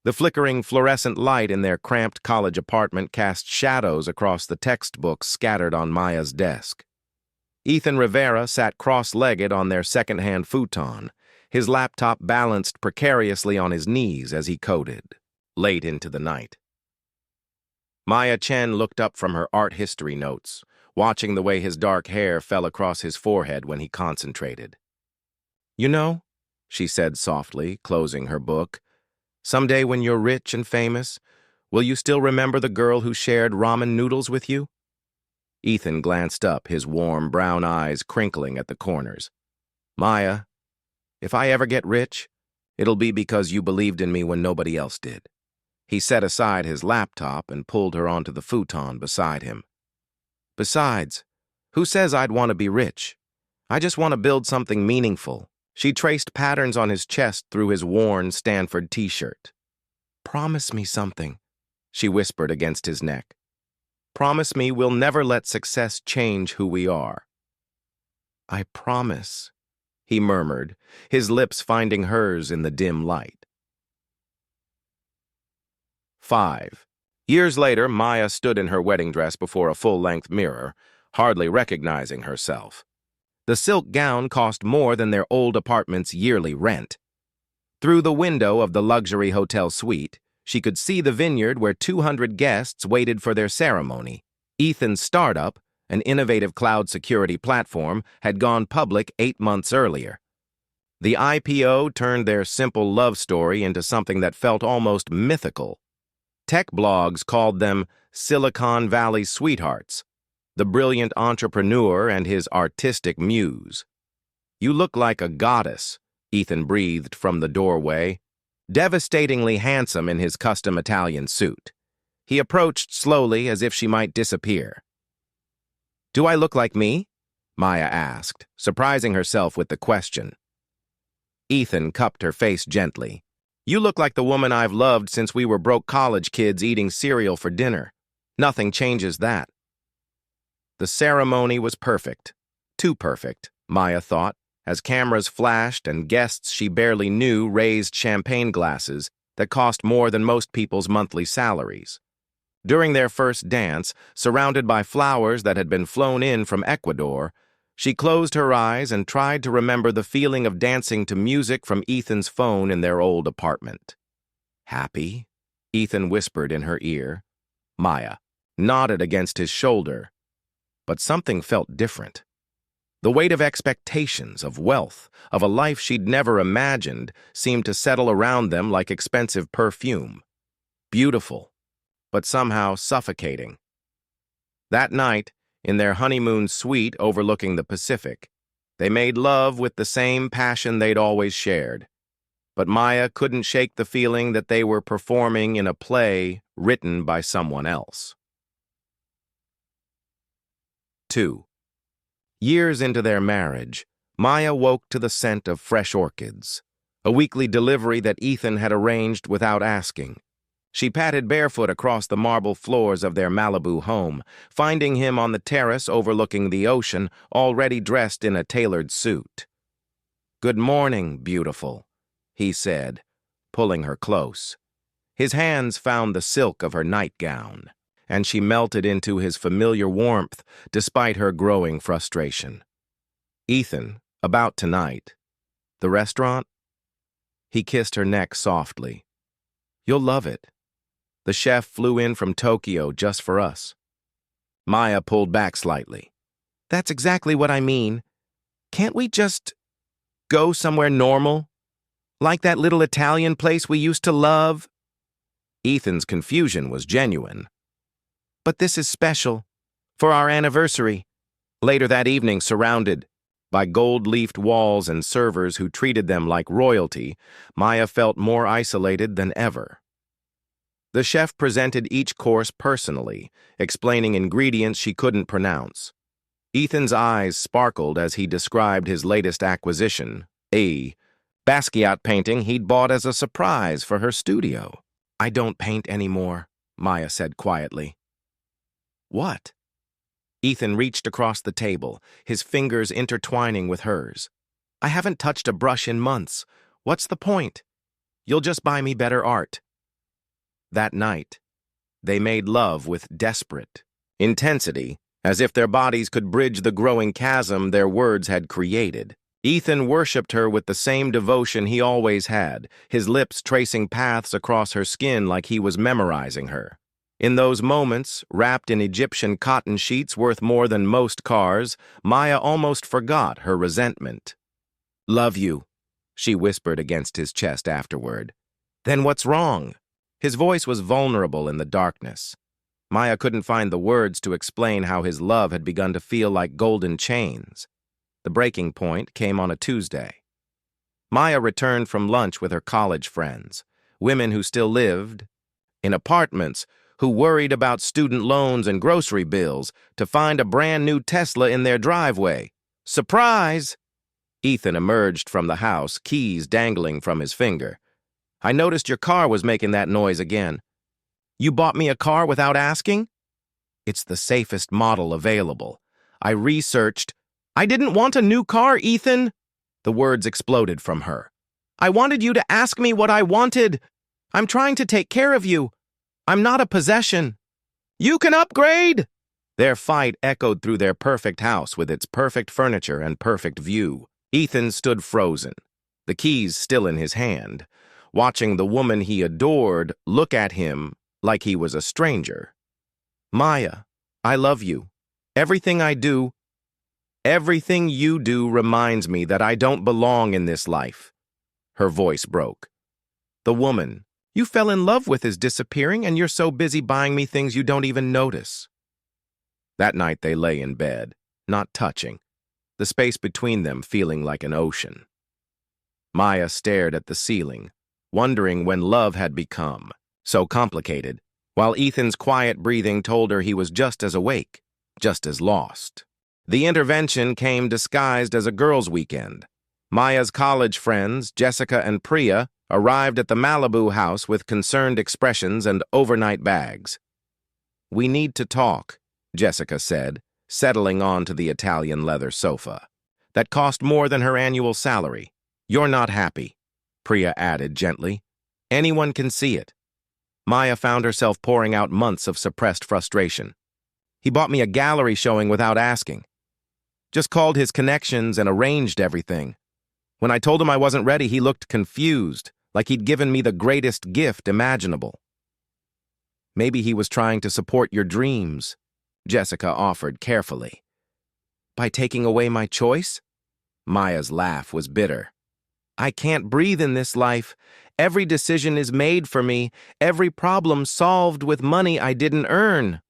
The flickering fluorescent light in their cramped college apartment cast shadows across the textbooks scattered on Maya's desk. Ethan Rivera sat cross-legged on their second-hand futon, his laptop balanced precariously on his knees as he coded, late into the night. Maya Chen looked up from her art history notes, watching the way his dark hair fell across his forehead when he concentrated. "You know," she said softly, closing her book, "someday when you're rich and famous, will you still remember the girl who shared ramen noodles with you?" Ethan glanced up, his warm brown eyes crinkling at the corners. "Maya, if I ever get rich, it'll be because you believed in me when nobody else did." He set aside his laptop and pulled her onto the futon beside him. "Besides, who says I'd want to be rich? I just want to build something meaningful." She traced patterns on his chest through his worn Stanford t-shirt. "Promise me something," she whispered against his neck. "Promise me we'll never let success change who we are." "I promise," he murmured, his lips finding hers in the dim light. 5. Years later, Maya stood in her wedding dress before a full-length mirror, hardly recognizing herself. The silk gown cost more than their old apartment's yearly rent. Through the window of the luxury hotel suite, she could see the vineyard where 200 guests waited for their ceremony. Ethan's startup, an innovative cloud security platform, had gone public 8 months earlier. The IPO turned their simple love story into something that felt almost mythical. Tech blogs called them Silicon Valley sweethearts, the brilliant entrepreneur and his artistic muse. "You look like a goddess," Ethan breathed from the doorway, devastatingly handsome in his custom Italian suit. He approached slowly as if she might disappear. "Do I look like me?" Maya asked, surprising herself with the question. Ethan cupped her face gently. "You look like the woman I've loved since we were broke college kids eating cereal for dinner. Nothing changes that." The ceremony was perfect. Too perfect, Maya thought, as cameras flashed and guests she barely knew raised champagne glasses that cost more than most people's monthly salaries. During their first dance, surrounded by flowers that had been flown in from Ecuador, she closed her eyes and tried to remember the feeling of dancing to music from Ethan's phone in their old apartment. "Happy?" Ethan whispered in her ear. Maya nodded against his shoulder, but something felt different. The weight of expectations, of wealth, of a life she'd never imagined seemed to settle around them like expensive perfume. Beautiful, but somehow suffocating. That night, in their honeymoon suite overlooking the Pacific, they made love with the same passion they'd always shared. But Maya couldn't shake the feeling that they were performing in a play written by someone else. 2. Years into their marriage, Maya woke to the scent of fresh orchids, a weekly delivery that Ethan had arranged without asking. She padded barefoot across the marble floors of their Malibu home, finding him on the terrace overlooking the ocean, already dressed in a tailored suit. "Good morning, beautiful," he said, pulling her close. His hands found the silk of her nightgown, and she melted into his familiar warmth despite her growing frustration. "Ethan, about tonight. The restaurant?" He kissed her neck softly. "You'll love it. The chef flew in from Tokyo just for us." Maya pulled back slightly. "That's exactly what I mean. Can't we just go somewhere normal? Like that little Italian place we used to love?" Ethan's confusion was genuine. "But this is special. For our anniversary." Later that evening, surrounded by gold-leafed walls and servers who treated them like royalty, Maya felt more isolated than ever. The chef presented each course personally, explaining ingredients she couldn't pronounce. Ethan's eyes sparkled as he described his latest acquisition, a Basquiat painting he'd bought as a surprise for her studio. "I don't paint anymore," Maya said quietly. "What?" Ethan reached across the table, his fingers intertwining with hers. "I haven't touched a brush in months. What's the point? You'll just buy me better art." That night, they made love with desperate intensity, as if their bodies could bridge the growing chasm their words had created. Ethan worshipped her with the same devotion he always had, his lips tracing paths across her skin like he was memorizing her. In those moments, wrapped in Egyptian cotton sheets worth more than most cars, Maya almost forgot her resentment. "Love you," she whispered against his chest afterward. "Then what's wrong?" His voice was vulnerable in the darkness. Maya couldn't find the words to explain how his love had begun to feel like golden chains. The breaking point came on a Tuesday. Maya returned from lunch with her college friends, women who still lived in apartments, who worried about student loans and grocery bills, to find a brand new Tesla in their driveway. Surprise! Ethan emerged from the house, keys dangling from his finger. "I noticed your car was making that noise again." "You bought me a car without asking?" "It's the safest model available. I researched—" "I didn't want a new car, Ethan!" The words exploded from her. "I wanted you to ask me what I wanted. I'm trying to take care of you. I'm not a possession." "You can upgrade!" Their fight echoed through their perfect house with its perfect furniture and perfect view. Ethan stood frozen, the keys still in his hand, watching the woman he adored look at him like he was a stranger. "Maya, I love you. Everything I do, everything you do reminds me that I don't belong in this life." Her voice broke. "The woman you fell in love with is disappearing, and you're so busy buying me things you don't even notice." That night they lay in bed, not touching, the space between them feeling like an ocean. Maya stared at the ceiling, wondering when love had become so complicated, while Ethan's quiet breathing told her he was just as awake, just as lost. The intervention came disguised as a girls' weekend. Maya's college friends, Jessica and Priya, arrived at the Malibu house with concerned expressions and overnight bags. "We need to talk," Jessica said, settling onto the Italian leather sofa. "That cost more than her annual salary. You're not happy," Priya added gently. "Anyone can see it." Maya found herself pouring out months of suppressed frustration. "He bought me a gallery showing without asking. Just called his connections and arranged everything. When I told him I wasn't ready, he looked confused, like he'd given me the greatest gift imaginable." "Maybe he was trying to support your dreams," Jessica offered carefully. "By taking away my choice?" Maya's laugh was bitter. "I can't breathe in this life. Every decision is made for me, every problem solved with money I didn't earn."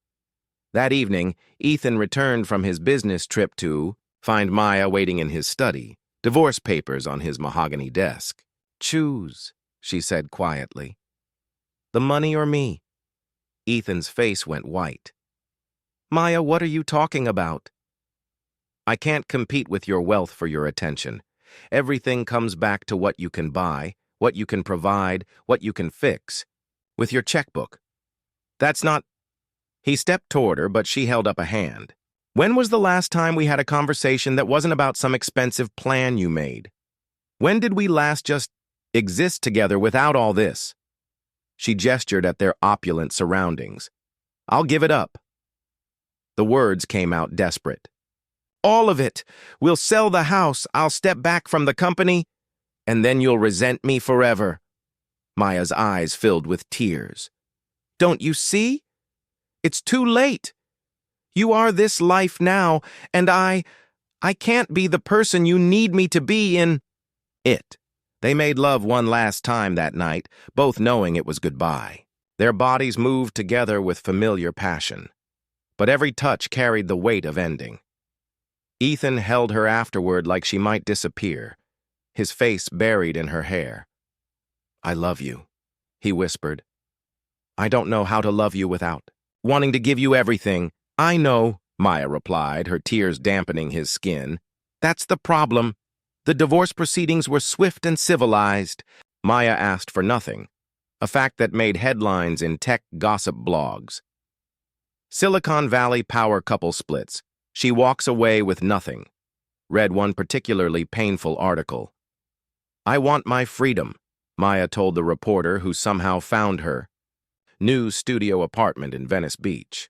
That evening, Ethan returned from his business trip to find Maya waiting in his study, divorce papers on his mahogany desk. "Choose," she said quietly. "The money or me?" Ethan's face went white. "Maya, what are you talking about?" "I can't compete with your wealth for your attention. Everything comes back to what you can buy, what you can provide, what you can fix. With your checkbook. That's not—" He stepped toward her, but she held up a hand. "When was the last time we had a conversation that wasn't about some expensive plan you made? When did we last just exist together without all this?" She gestured at their opulent surroundings. "I'll give it up." The words came out desperate. "All of it. We'll sell the house, I'll step back from the company, and then you'll resent me forever." Maya's eyes filled with tears. "Don't you see? It's too late. You are this life now, and I can't be the person you need me to be in it." They made love one last time that night, both knowing it was goodbye. Their bodies moved together with familiar passion, but every touch carried the weight of ending. Ethan held her afterward like she might disappear, his face buried in her hair. "I love you," he whispered. "I don't know how to love you without wanting to give you everything." "I know," Maya replied, her tears dampening his skin. "That's the problem. The divorce proceedings were swift and civilized." Maya asked for nothing, a fact that made headlines in tech gossip blogs. Silicon Valley power couple splits. She walks away with nothing. Read one particularly painful article. "I want my freedom," Maya told the reporter who somehow found her. new studio apartment in Venice Beach.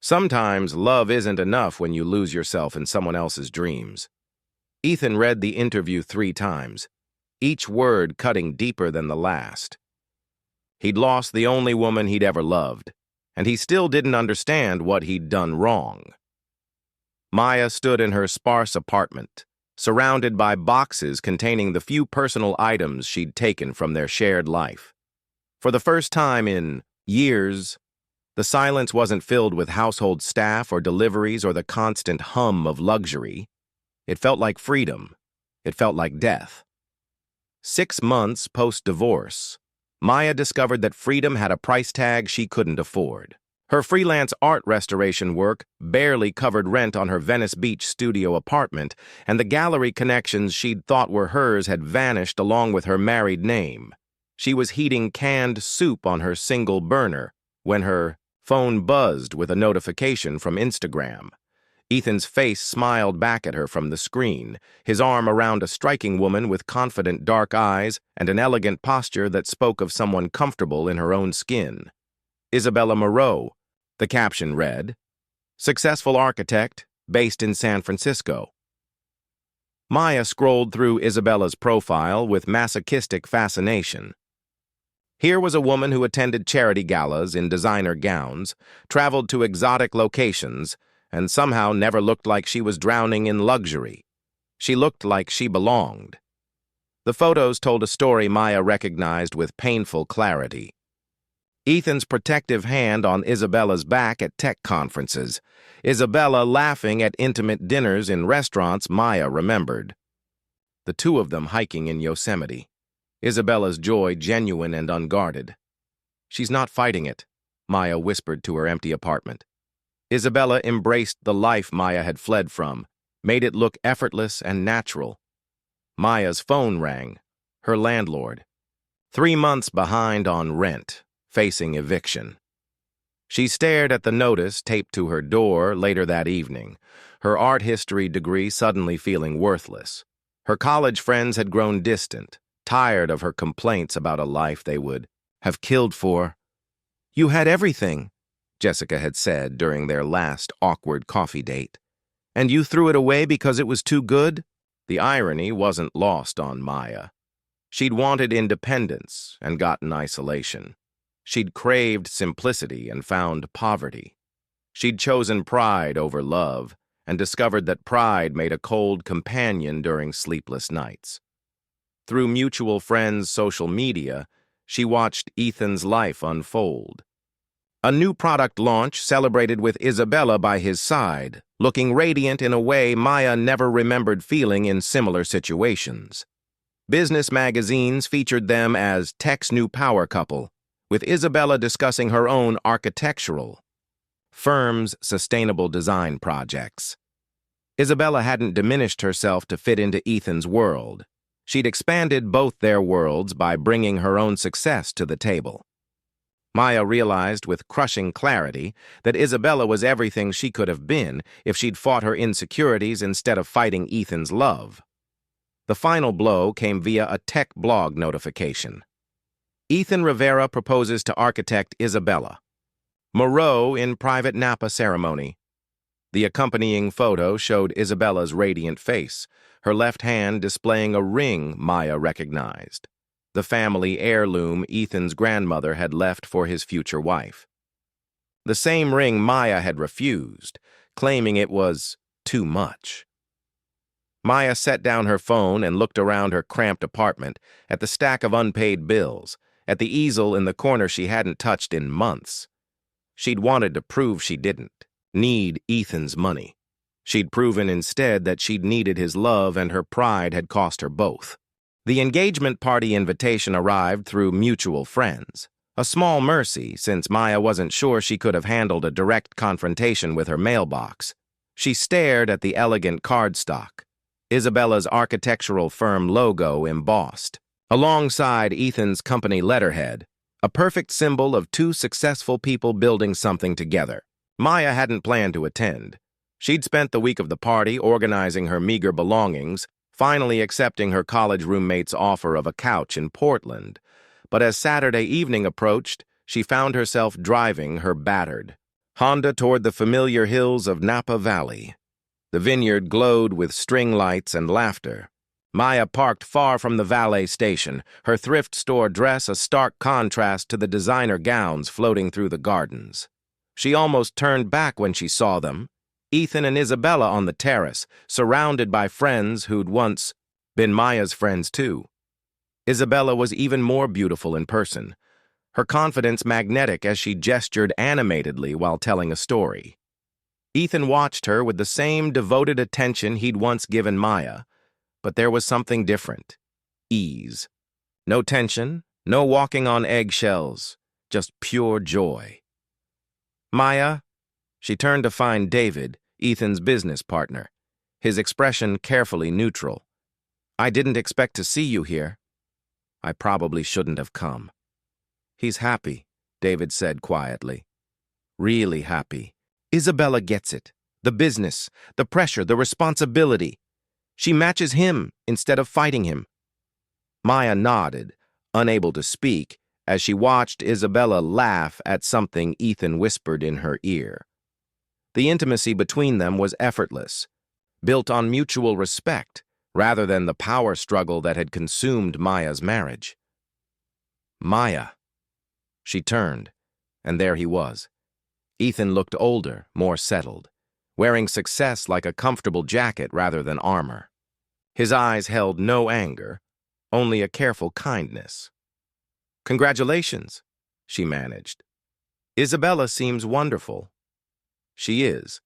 Sometimes love isn't enough when you lose yourself in someone else's dreams. Ethan read the interview 3 times, each word cutting deeper than the last. He'd lost the only woman he'd ever loved, and he still didn't understand what he'd done wrong. Maya stood in her sparse apartment, surrounded by boxes containing the few personal items she'd taken from their shared life. For the first time in years, the silence wasn't filled with household staff or deliveries or the constant hum of luxury. It felt like freedom. It felt like death. 6 months post-divorce, Maya discovered that freedom had a price tag she couldn't afford. Her freelance art restoration work barely covered rent on her Venice Beach studio apartment, and the gallery connections she'd thought were hers had vanished along with her married name. She was heating canned soup on her single burner when her phone buzzed with a notification from Instagram. Ethan's face smiled back at her from the screen, his arm around a striking woman with confident dark eyes and an elegant posture that spoke of someone comfortable in her own skin. Isabella Moreau, the caption read, successful architect based in San Francisco. Maya scrolled through Isabella's profile with masochistic fascination. Here was a woman who attended charity galas in designer gowns, traveled to exotic locations, and somehow never looked like she was drowning in luxury. She looked like she belonged. The photos told a story Maya recognized with painful clarity. Ethan's protective hand on Isabella's back at tech conferences, Isabella laughing at intimate dinners in restaurants Maya remembered. The 2 of them hiking in Yosemite, Isabella's joy genuine and unguarded. She's not fighting it, Maya whispered to her empty apartment. Isabella embraced the life Maya had fled from, made it look effortless and natural. Maya's phone rang, her landlord. 3 months behind on rent, facing eviction. She stared at the notice taped to her door later that evening, her art history degree suddenly feeling worthless. Her college friends had grown distant, tired of her complaints about a life they would have killed for. You had everything, Jessica had said during their last awkward coffee date. And you threw it away because it was too good? The irony wasn't lost on Maya. She'd wanted independence and gotten isolation. She'd craved simplicity and found poverty. She'd chosen pride over love and discovered that pride made a cold companion during sleepless nights. Through mutual friends' social media, she watched Ethan's life unfold. A new product launch celebrated with Isabella by his side, looking radiant in a way Maya never remembered feeling in similar situations. Business magazines featured them as tech's new power couple, with Isabella discussing her own architectural firm's sustainable design projects. Isabella hadn't diminished herself to fit into Ethan's world. She'd expanded both their worlds by bringing her own success to the table. Maya realized with crushing clarity that Isabella was everything she could have been if she'd fought her insecurities instead of fighting Ethan's love. The final blow came via a tech blog notification. Ethan Rivera proposes to architect Isabella. Moreau in private Napa ceremony. The accompanying photo showed Isabella's radiant face, her left hand displaying a ring Maya recognized, the family heirloom Ethan's grandmother had left for his future wife. The same ring Maya had refused, claiming it was too much. Maya set down her phone and looked around her cramped apartment, at the stack of unpaid bills, at the easel in the corner she hadn't touched in months. She'd wanted to prove she didn't need Ethan's money. She'd proven instead that she'd needed his love, and her pride had cost her both. The engagement party invitation arrived through mutual friends, a small mercy since Maya wasn't sure she could have handled a direct confrontation with her mailbox. She stared at the elegant cardstock, Isabella's architectural firm logo embossed, alongside Ethan's company letterhead, a perfect symbol of 2 successful people building something together. Maya hadn't planned to attend. She'd spent the week of the party organizing her meager belongings, finally accepting her college roommate's offer of a couch in Portland. But as Saturday evening approached, she found herself driving her battered Honda toward the familiar hills of Napa Valley. The vineyard glowed with string lights and laughter. Maya parked far from the valet station, her thrift store dress a stark contrast to the designer gowns floating through the gardens. She almost turned back when she saw them, Ethan and Isabella on the terrace, surrounded by friends who'd once been Maya's friends too. Isabella was even more beautiful in person, her confidence magnetic as she gestured animatedly while telling a story. Ethan watched her with the same devoted attention he'd once given Maya, but there was something different. Ease. No tension, no walking on eggshells, just pure joy. Maya, she turned to find David, Ethan's business partner, his expression carefully neutral. I didn't expect to see you here. I probably shouldn't have come. He's happy, David said quietly. Really happy. Isabella gets it. The business, the pressure, the responsibility. She matches him instead of fighting him. Maya nodded, unable to speak, as she watched Isabella laugh at something Ethan whispered in her ear. The intimacy between them was effortless, built on mutual respect, rather than the power struggle that had consumed Maya's marriage. Maya. She turned, and there he was. Ethan looked older, more settled, wearing success like a comfortable jacket rather than armor. His eyes held no anger, only a careful kindness. Congratulations, she managed. Isabella seems wonderful. She is.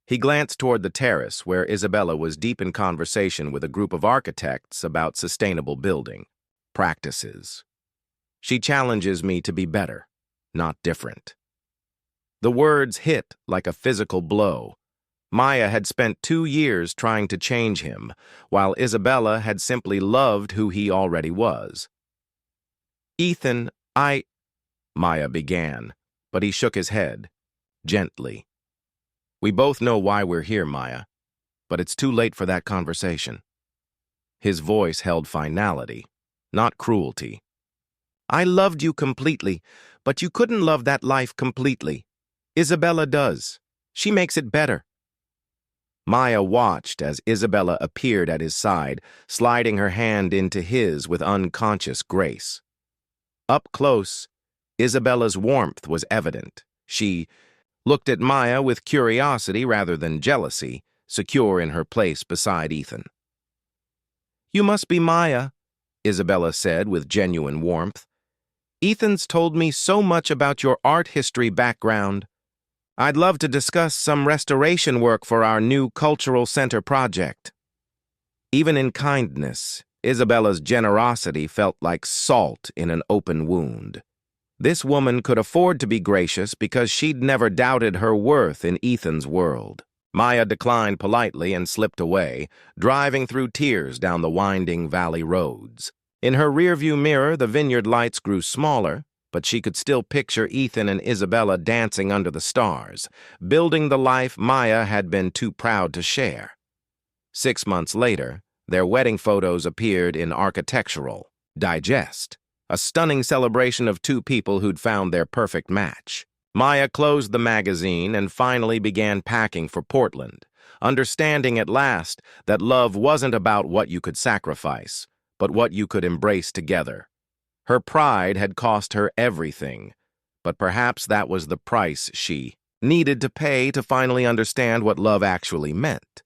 He glanced toward the terrace where Isabella was deep in conversation with a group of architects about sustainable building practices. She challenges me to be better, not different. The words hit like a physical blow. Maya had spent 2 years trying to change him, while Isabella had simply loved who he already was. Ethan, Maya began, but he shook his head, gently. We both know why we're here, Maya, but it's too late for that conversation. His voice held finality, not cruelty. I loved you completely, but you couldn't love that life completely. Isabella does. She makes it better. Maya watched as Isabella appeared at his side, sliding her hand into his with unconscious grace. Up close, Isabella's warmth was evident. She looked at Maya with curiosity rather than jealousy, secure in her place beside Ethan. You must be Maya, Isabella said with genuine warmth. Ethan's told me so much about your art history background. I'd love to discuss some restoration work for our new cultural center project. Even in kindness, Isabella's generosity felt like salt in an open wound. This woman could afford to be gracious because she'd never doubted her worth in Ethan's world. Maya declined politely and slipped away, driving through tears down the winding valley roads. In her rearview mirror, the vineyard lights grew smaller, but she could still picture Ethan and Isabella dancing under the stars, building the life Maya had been too proud to share. 6 months later, their wedding photos appeared in Architectural Digest, a stunning celebration of 2 people who'd found their perfect match. Maya closed the magazine and finally began packing for Portland, understanding at last that love wasn't about what you could sacrifice, but what you could embrace together. Her pride had cost her everything, but perhaps that was the price she needed to pay to finally understand what love actually meant.